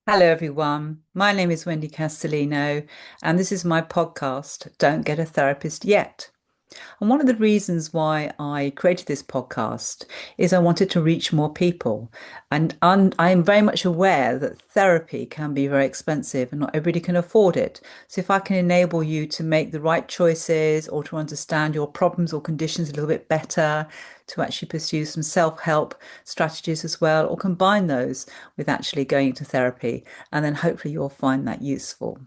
Hello, everyone. My name is Wendy Castellino, and this is my podcast, Don't Get a Therapist Yet. And one of the reasons why I created this podcast is I wanted to reach more people. And I am very much aware that therapy can be very expensive and not everybody can afford it. So if I can enable you to make the right choices or to understand your problems or conditions a little bit better, to actually pursue some self-help strategies as well, or combine those with actually going to therapy, and then hopefully you'll find that useful.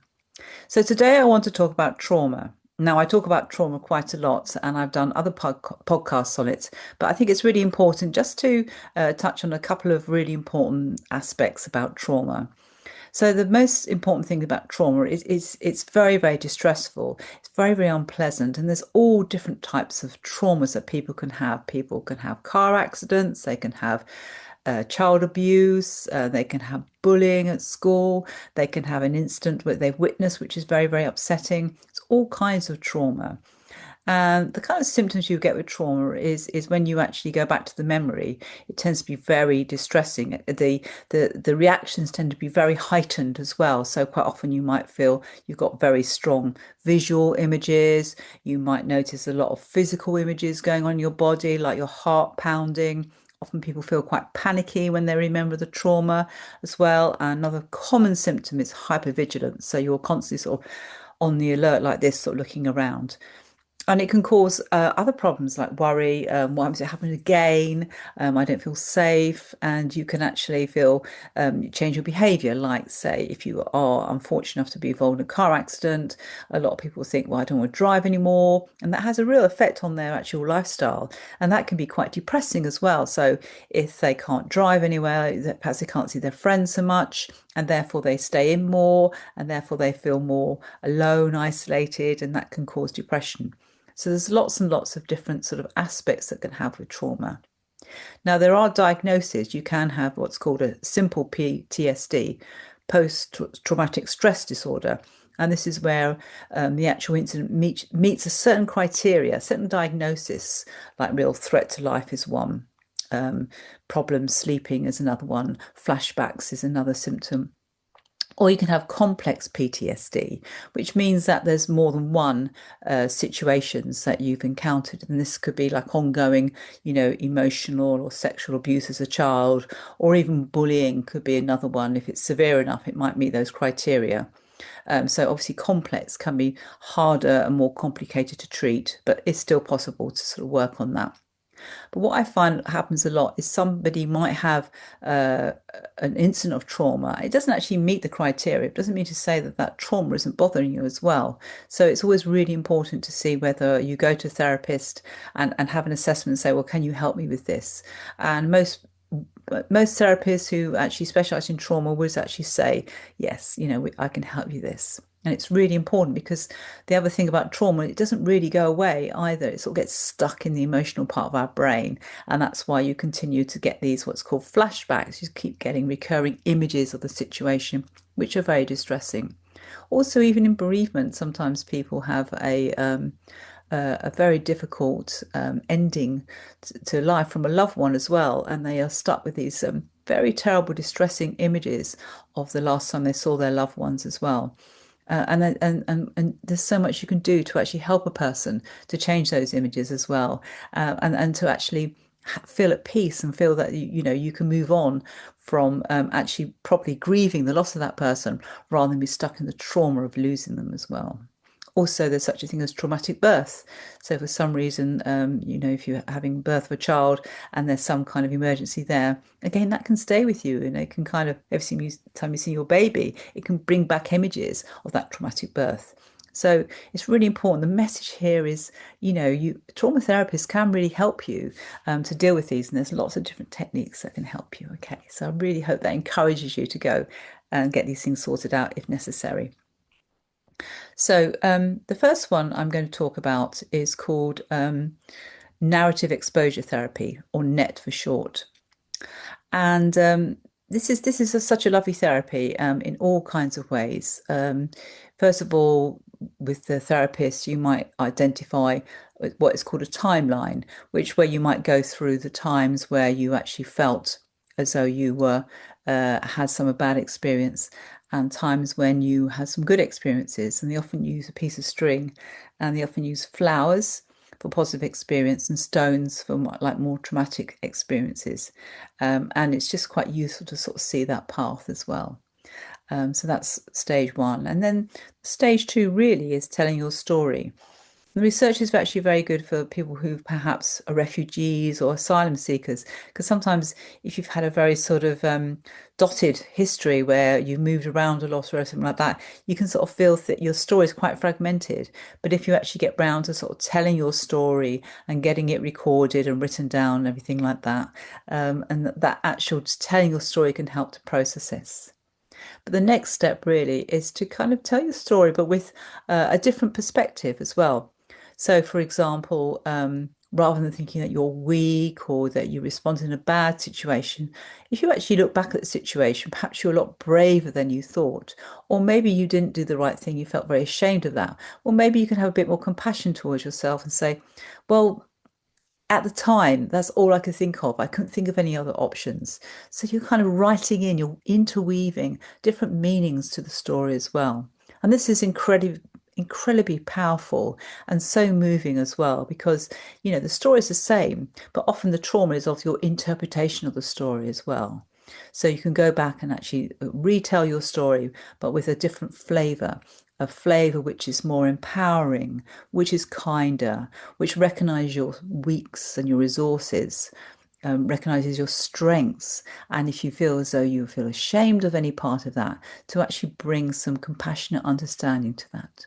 So today I want to talk about trauma. Now, I talk about trauma quite a lot, and I've done other podcasts on it, but I think it's really important just to touch on a couple of really important aspects about trauma. So the most important thing about trauma is it's very, very distressful. It's very, very unpleasant. And there's all different types of traumas that people can have. People can have car accidents, they can have child abuse, they can have bullying at school, they can have an incident that they've witnessed, which is very, very upsetting. It's all kinds of trauma. And the kind of symptoms you get with trauma is when you actually go back to the memory, it tends to be very distressing. The reactions tend to be very heightened as well. So quite often you might feel you've got very strong visual images. You might notice a lot of physical images going on in your body, like your heart pounding. Often people feel quite panicky when they remember the trauma as well. And another common symptom is hypervigilance. So you're constantly sort of on the alert like this, sort of looking around. And it can cause other problems like worry. What happens if it happens again? I don't feel safe. And you can actually feel change your behavior. Like, say, if you are unfortunate enough to be involved in a car accident, a lot of people think, well, I don't want to drive anymore. And that has a real effect on their actual lifestyle. And that can be quite depressing as well. So if they can't drive anywhere, perhaps they can't see their friends so much, and therefore they stay in more, and therefore they feel more alone, isolated, and that can cause depression. So there's lots and lots of different sort of aspects that can have with trauma. Now, there are diagnoses. You can have what's called a simple PTSD, post-traumatic stress disorder. And this is where the actual incident meets a certain criteria, a certain diagnosis, like real threat to life is one. Problems sleeping is another one. Flashbacks is another symptom. Or you can have complex PTSD, which means that there's more than one situations that you've encountered. And this could be like ongoing, emotional or sexual abuse as a child, or even bullying could be another one. If it's severe enough, it might meet those criteria. So obviously complex can be harder and more complicated to treat, but it's still possible to sort of work on that. But what I find happens a lot is somebody might have uh, an incident of trauma. It doesn't actually meet the criteria. It doesn't mean to say that that trauma isn't bothering you as well. So it's always really important to see whether you go to a therapist and have an assessment and say, well, can you help me with this? And most therapists who actually specialize in trauma would actually say, yes, I can help you this. And it's really important because the other thing about trauma, it doesn't really go away either. It sort of gets stuck in the emotional part of our brain. And that's why you continue to get these what's called flashbacks. You keep getting recurring images of the situation, which are very distressing. Also, even in bereavement, sometimes people have a very difficult ending to life from a loved one as well, and they are stuck with these very terrible, distressing images of the last time they saw their loved ones as well. And there's so much you can do to actually help a person to change those images as well, and to actually feel at peace and feel that you can move on from actually properly grieving the loss of that person rather than be stuck in the trauma of losing them as well. Also, there's such a thing as traumatic birth. So, for some reason, if you're having birth of a child and there's some kind of emergency there, again, that can stay with you. And it can kind of, every time you see your baby, it can bring back images of that traumatic birth. So, it's really important. The message here is, trauma therapists can really help you to deal with these. And there's lots of different techniques that can help you. Okay. So, I really hope that encourages you to go and get these things sorted out if necessary. So, the first one I'm going to talk about is called narrative exposure therapy, or NET for short. And this is such a lovely therapy in all kinds of ways. First of all, with the therapist, you might identify what is called a timeline, which where you might go through the times where you actually felt as though you were had some bad experience and times when you had some good experiences. And they often use a piece of string and they often use flowers for positive experience and stones for more traumatic experiences. And it's just quite useful to sort of see that path as well. So that's stage one. And then stage two really is telling your story. The research is actually very good for people who perhaps are refugees or asylum seekers, because sometimes if you've had a very sort of dotted history where you've moved around a lot or something like that, you can sort of feel that your story is quite fragmented. But if you actually get round to sort of telling your story and getting it recorded and written down and everything like that, and that actual just telling your story can help to process this. But the next step really is to kind of tell your story, but with a different perspective as well. So, for example, rather than thinking that you're weak or that you responded in a bad situation, if you actually look back at the situation, perhaps you're a lot braver than you thought. Or maybe you didn't do the right thing, you felt very ashamed of that. Or maybe you can have a bit more compassion towards yourself and say, well, at the time, that's all I could think of. I couldn't think of any other options. So you're kind of writing in, you're interweaving different meanings to the story as well. And this is incredibly powerful and so moving as well because, the story is the same, but often the trauma is of your interpretation of the story as well. So you can go back and actually retell your story, but with a different flavor, a flavor which is more empowering, which is kinder, which recognizes your weaks and your resources, recognizes your strengths. And if you feel as though you feel ashamed of any part of that, to actually bring some compassionate understanding to that.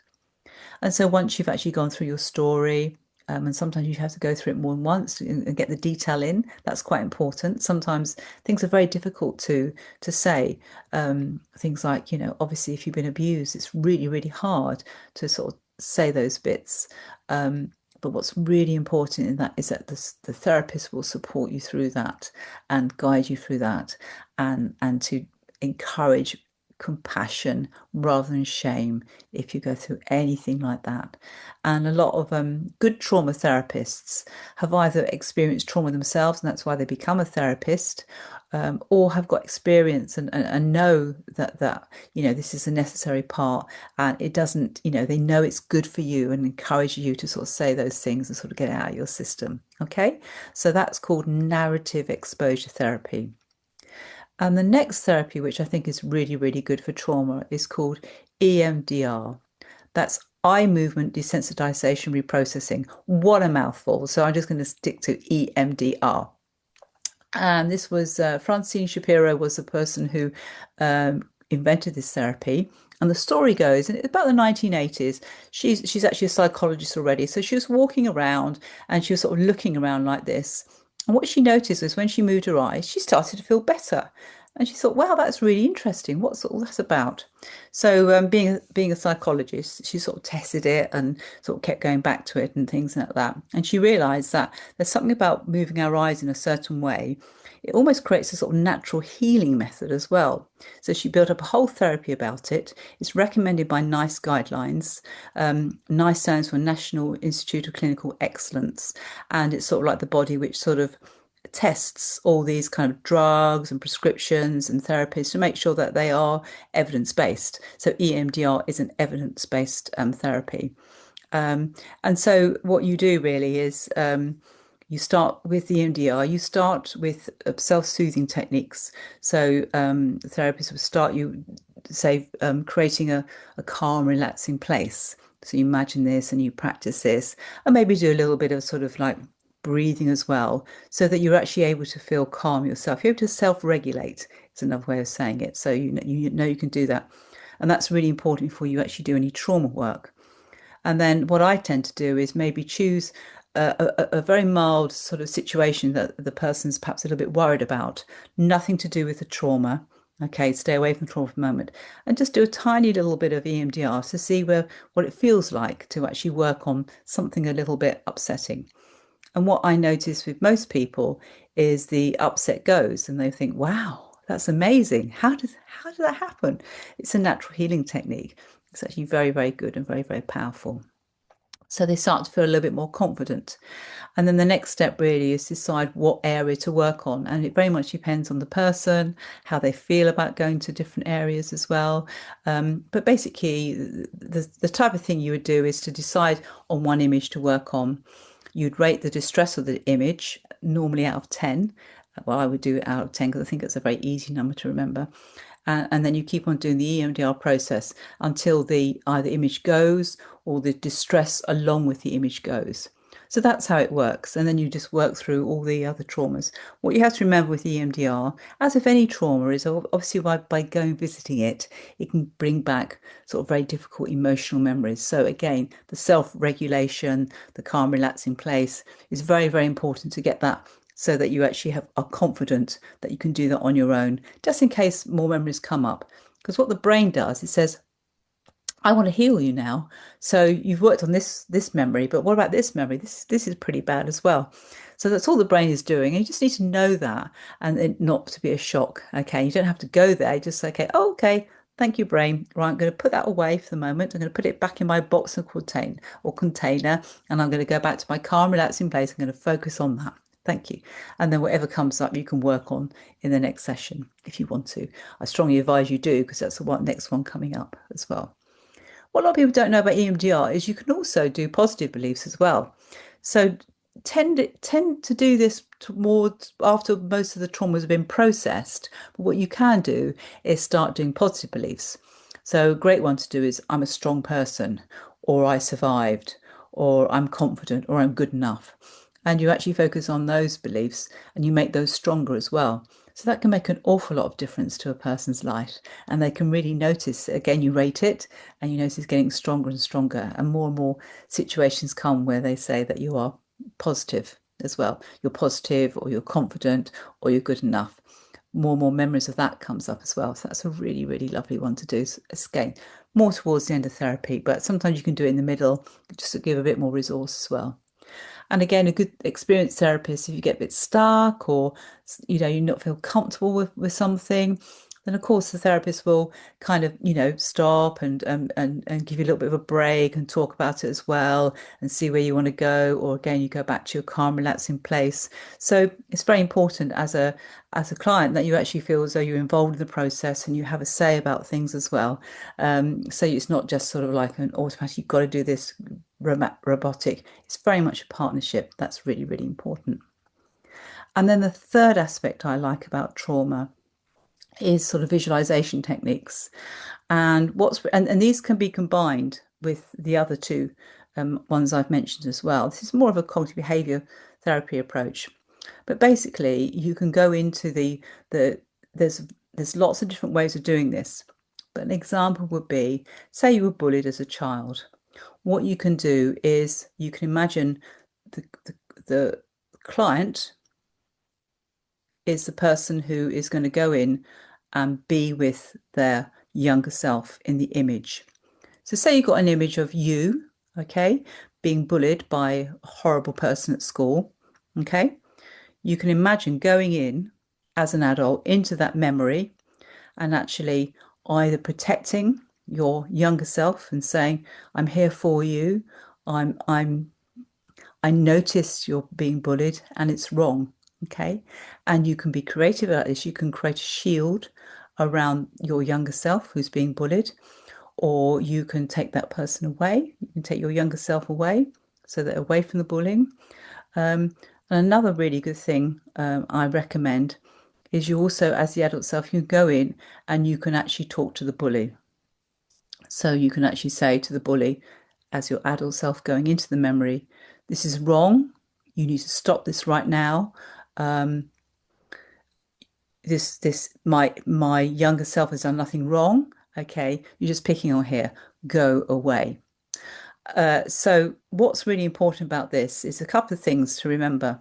And so once you've actually gone through your story, and sometimes you have to go through it more than once and get the detail in. That's quite important. Sometimes things are very difficult to say. Things like, obviously, if you've been abused, it's really, really hard to sort of say those bits. But what's really important in that is that the therapist will support you through that and guide you through that and to encourage compassion rather than shame if you go through anything like that. And a lot of good trauma therapists have either experienced trauma themselves, and that's why they become a therapist, or have got experience and know that this is a necessary part, and it doesn't, they know it's good for you and encourage you to sort of say those things and sort of get it out of your system. Okay, so that's called narrative exposure therapy. And the next therapy, which I think is really, really good for trauma, is called EMDR. That's eye movement desensitization reprocessing. What a mouthful. So I'm just going to stick to EMDR. And this was Francine Shapiro was the person who invented this therapy. And the story goes, and it's about the 1980s. She's actually a psychologist already. So she was walking around and she was sort of looking around like this. And what she noticed was when she moved her eyes, she started to feel better. And she thought, wow, that's really interesting. What's all that about? So being a psychologist, she sort of tested it and sort of kept going back to it and things like that. And she realized that there's something about moving our eyes in a certain way. It almost creates a sort of natural healing method as well. So she built up a whole therapy about it. It's recommended by NICE guidelines. NICE stands for National Institute of Clinical Excellence. And it's sort of like the body which sort of tests all these kind of drugs and prescriptions and therapies to make sure that they are evidence-based. So EMDR is an evidence-based therapy. And so what you do really is you start with the EMDR, you start with self-soothing techniques. So the therapist will start you, say, creating a calm, relaxing place. So you imagine this and you practice this, and maybe do a little bit of sort of like breathing as well, so that you're actually able to feel calm yourself. You're able to self-regulate. It's another way of saying it. So you know you can do that. And that's really important before you actually do any trauma work. And then what I tend to do is maybe choose a very mild sort of situation that the person's perhaps a little bit worried about, nothing to do with the trauma. Okay, stay away from trauma for a moment and just do a tiny little bit of EMDR to see what it feels like to actually work on something a little bit upsetting. And what I notice with most people is the upset goes and they think, wow, that's amazing. How did that happen? It's a natural healing technique. It's actually very, very good and very, very powerful. So they start to feel a little bit more confident. And then the next step really is decide what area to work on. And it very much depends on the person, how they feel about going to different areas as well. But basically, the type of thing you would do is to decide on one image to work on. You'd rate the distress of the image, normally out of 10. Well, I would do it out of 10 because I think it's a very easy number to remember. And then you keep on doing the EMDR process until the either image goes or the distress along with the image goes. So that's how it works. And then you just work through all the other traumas. What you have to remember with EMDR, as if any trauma, is obviously by going visiting it, it can bring back sort of very difficult emotional memories. So again, the self-regulation, the calm, relaxing place is very, very important to get that so that you actually are confident that you can do that on your own, just in case more memories come up. Because what the brain does, it says, I want to heal you now. So you've worked on this memory, but what about this memory? This is pretty bad as well. So that's all the brain is doing. And you just need to know that and it not to be a shock. Okay. You don't have to go there. Just say, okay, oh, okay. Thank you, brain. Right, I'm going to put that away for the moment. I'm going to put it back in my box and container, and I'm going to go back to my calm, relaxing place. I'm going to focus on that. Thank you. And then whatever comes up, you can work on in the next session if you want to. I strongly advise you do because that's the next one coming up as well. What a lot of people don't know about EMDR is you can also do positive beliefs as well. So tend to do this towards after most of the traumas have been processed. But what you can do is start doing positive beliefs. So a great one to do is I'm a strong person, or I survived, or I'm confident, or I'm good enough. And you actually focus on those beliefs and you make those stronger as well. So that can make an awful lot of difference to a person's life. And they can really notice, again, you rate it and you notice it's getting stronger and stronger. And more situations come where they say that you are positive as well. You're positive or you're confident or you're good enough. More and more memories of that comes up as well. So that's a really, really lovely one to do. Again, more towards the end of therapy, but sometimes you can do it in the middle just to give a bit more resource as well. And again, a good experienced therapist, if you get a bit stuck or you not feel comfortable with something, then of course the therapist will kind of stop and give you a little bit of a break and talk about it as well and see where you want to go. Or again, you go back to your calm, relaxing place. So it's very important as a client that you actually feel as though you're involved in the process and you have a say about things as well. So it's not just sort of like an automatic, you've got to do this robotic. It's very much a partnership. That's really, really important. And then the third aspect I like about trauma is sort of visualization techniques. And these can be combined with the other two ones I've mentioned as well. This is more of a cognitive behavior therapy approach. But basically, you can go into there's lots of different ways of doing this. But an example would be, say you were bullied as a child. What you can do is you can imagine the client is the person who is going to go in and be with their younger self in the image. So say you've got an image of you, okay, being bullied by a horrible person at school, okay? You can imagine going in as an adult into that memory and actually either protecting your younger self and saying, I'm here for you. I noticed you're being bullied and it's wrong. Okay. And you can be creative about this. You can create a shield around your younger self who's being bullied, or you can take that person away. You can take your younger self away so that away from the bullying. And another really good thing I recommend is you also, as the adult self, you go in and you can actually talk to the bully. So you can actually say to the bully, as your adult self going into the memory, this is wrong. You need to stop this right now. My younger self has done nothing wrong. Okay, you're just picking on here. Go away. So what's really important about this is a couple of things to remember.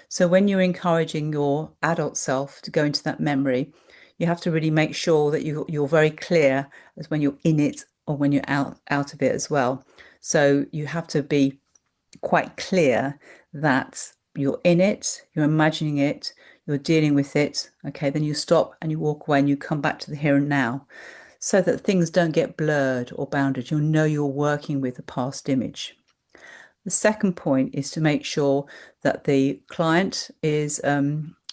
So when you're encouraging your adult self to go into that memory, you have to really make sure that you're very clear as when you're in it or when you're out of it as well. So you have to be quite clear that you're in it, you're imagining it, you're dealing with it. Okay, then you stop and you walk away and you come back to the here and now, so that things don't get blurred or bounded. You'll know you're working with a past image. The second point is to make sure that the client is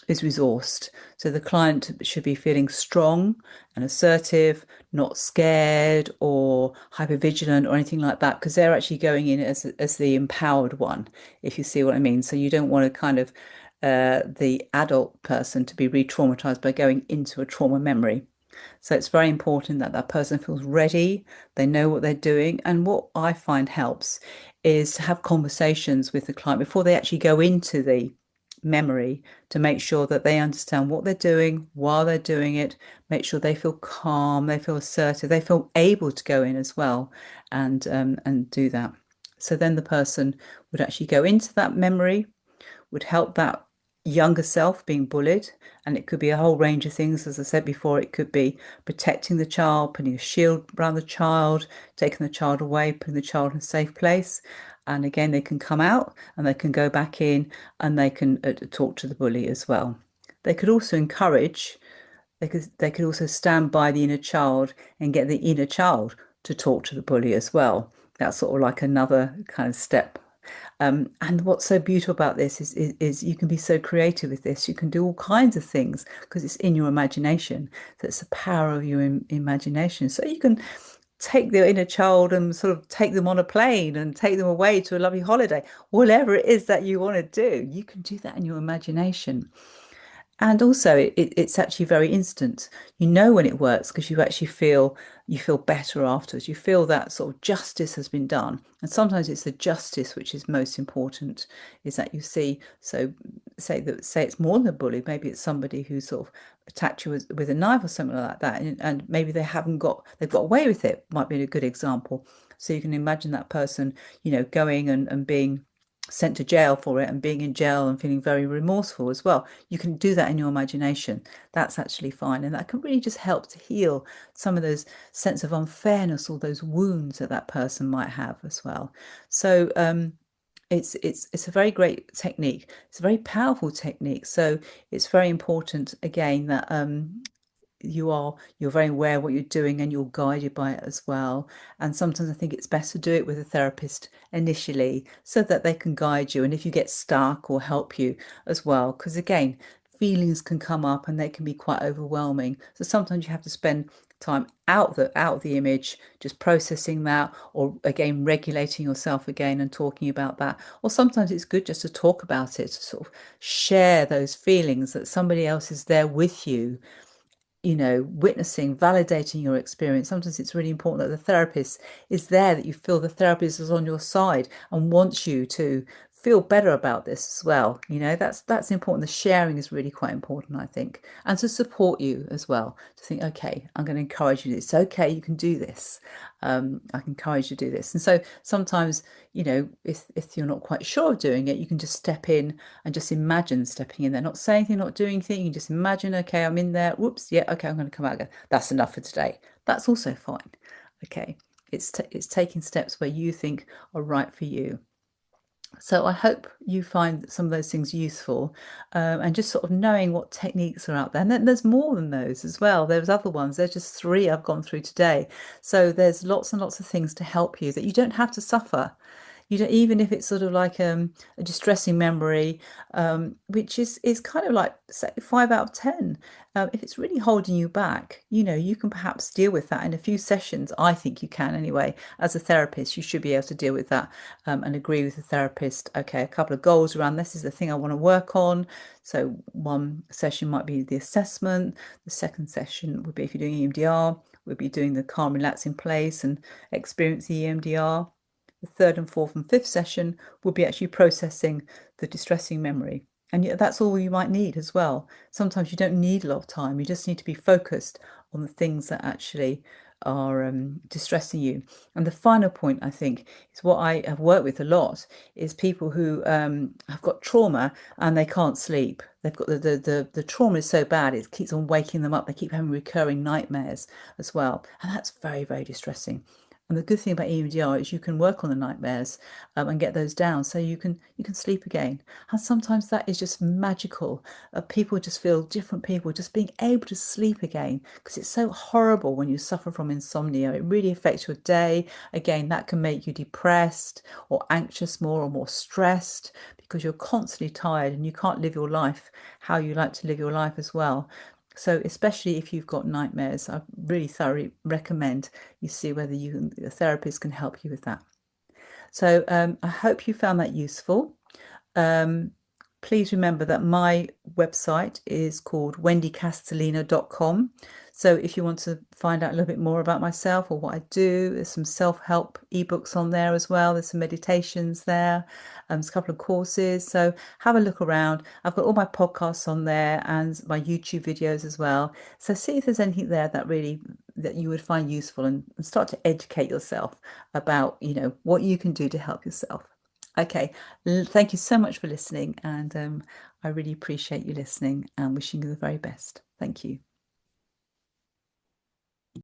resourced. So the client should be feeling strong and assertive, not scared or hypervigilant or anything like that, because they're actually going in as the empowered one, if you see what I mean. So you don't want to kind of the adult person to be re-traumatized by going into a trauma memory. So it's very important that that person feels ready, they know what they're doing. And what I find helps is to have conversations with the client before they actually go into the memory to make sure that they understand what they're doing while they're doing it, make sure they feel calm, they feel assertive, they feel able to go in as well and do that. So then the person would actually go into that memory, would help that younger self being bullied. And it could be a whole range of things. As I said before, it could be protecting the child, putting a shield around the child, taking the child away, putting the child in a safe place. And again, they can come out and they can go back in and they can talk to the bully as well. They could also encourage, they could also stand by the inner child and get the inner child to talk to the bully as well. That's sort of like another kind of step. And what's so beautiful about this is you can be so creative with this. You can do all kinds of things because it's in your imagination. So it's the power of your imagination. So you can take the inner child and sort of take them on a plane and take them away to a lovely holiday. Whatever it is that you want to do, you can do that in your imagination. And also, it's actually very instant. You know when it works because you feel better afterwards. You feel that sort of justice has been done. And sometimes it's the justice which is most important, is that you see. So say it's more than a bully. Maybe it's somebody who sort of attacked you with a knife or something like that, and maybe they've got away with it. Might be a good example. So you can imagine that person, going and being sent to jail for it and being in jail and feeling very remorseful as well. You can do that in your imagination. That's actually fine. And that can really just help to heal some of those sense of unfairness or those wounds that that person might have as well. So it's a very great technique. It's a very powerful technique. So it's very important again that you're very aware of what you're doing and you're guided by it as well. And sometimes I think it's best to do it with a therapist initially so that they can guide you and if you get stuck or help you as well, because again, feelings can come up and they can be quite overwhelming, so sometimes you have to spend time out of the image, just processing that, or again regulating yourself again and talking about that. Or sometimes it's good just to talk about it, to sort of share those feelings, that somebody else is there with you, witnessing, validating your experience. Sometimes it's really important that the therapist is there, that you feel the therapist is on your side and wants you to feel better about this as well. That's important. The sharing is really quite important, I think, and to support you as well, to think, okay, I'm going to encourage you. It's okay, you can do this. I can encourage you to do this. And so sometimes, if you're not quite sure of doing it, you can just step in and just imagine stepping in there, not saying anything, not doing anything. You can just imagine, okay, I'm in there. Whoops, yeah, okay, I'm going to come out again. That's enough for today. That's also fine. Okay, it's taking steps where you think are right for you. So I hope you find some of those things useful, and just sort of knowing what techniques are out there. And then there's more than those as well. There's other ones. There's just three I've gone through today. So there's lots and lots of things to help you that you don't have to suffer. You don't, even if it's sort of like a distressing memory, which is kind of like, say, 5 out of 10. If it's really holding you back, you can perhaps deal with that in a few sessions. I think you can anyway. As a therapist, you should be able to deal with that, and agree with the therapist. Okay, a couple of goals around this is the thing I want to work on. So one session might be the assessment. The second session would be, if you're doing EMDR, we'll be doing the calm, relax in place and experience the EMDR. The third and fourth and fifth session will be actually processing the distressing memory. And yet that's all you might need as well. Sometimes you don't need a lot of time. You just need to be focused on the things that actually are distressing you. And the final point, I think, is what I have worked with a lot, is people who have got trauma and they can't sleep. They've got the trauma is so bad, it keeps on waking them up. They keep having recurring nightmares as well. And that's very, very distressing. And the good thing about EMDR is you can work on the nightmares and get those down, so you can sleep again. And sometimes that is just magical. People just feel different. People just being able to sleep again, because it's so horrible when you suffer from insomnia. It really affects your day. Again, that can make you depressed or anxious more or more stressed, because you're constantly tired and you can't live your life how you like to live your life as well. So especially if you've got nightmares, I really thoroughly recommend you see whether a therapist can help you with that. So I hope you found that useful. Um, Please remember that my website is called wendycastellino.com. So if you want to find out a little bit more about myself or what I do, there's some self-help ebooks on there as well. There's some meditations there, there's a couple of courses. So have a look around. I've got all my podcasts on there and my YouTube videos as well. So see if there's anything there that you would find useful, and start to educate yourself about, what you can do to help yourself. Okay, thank you so much for listening, and I really appreciate you listening and wishing you the very best. Thank you.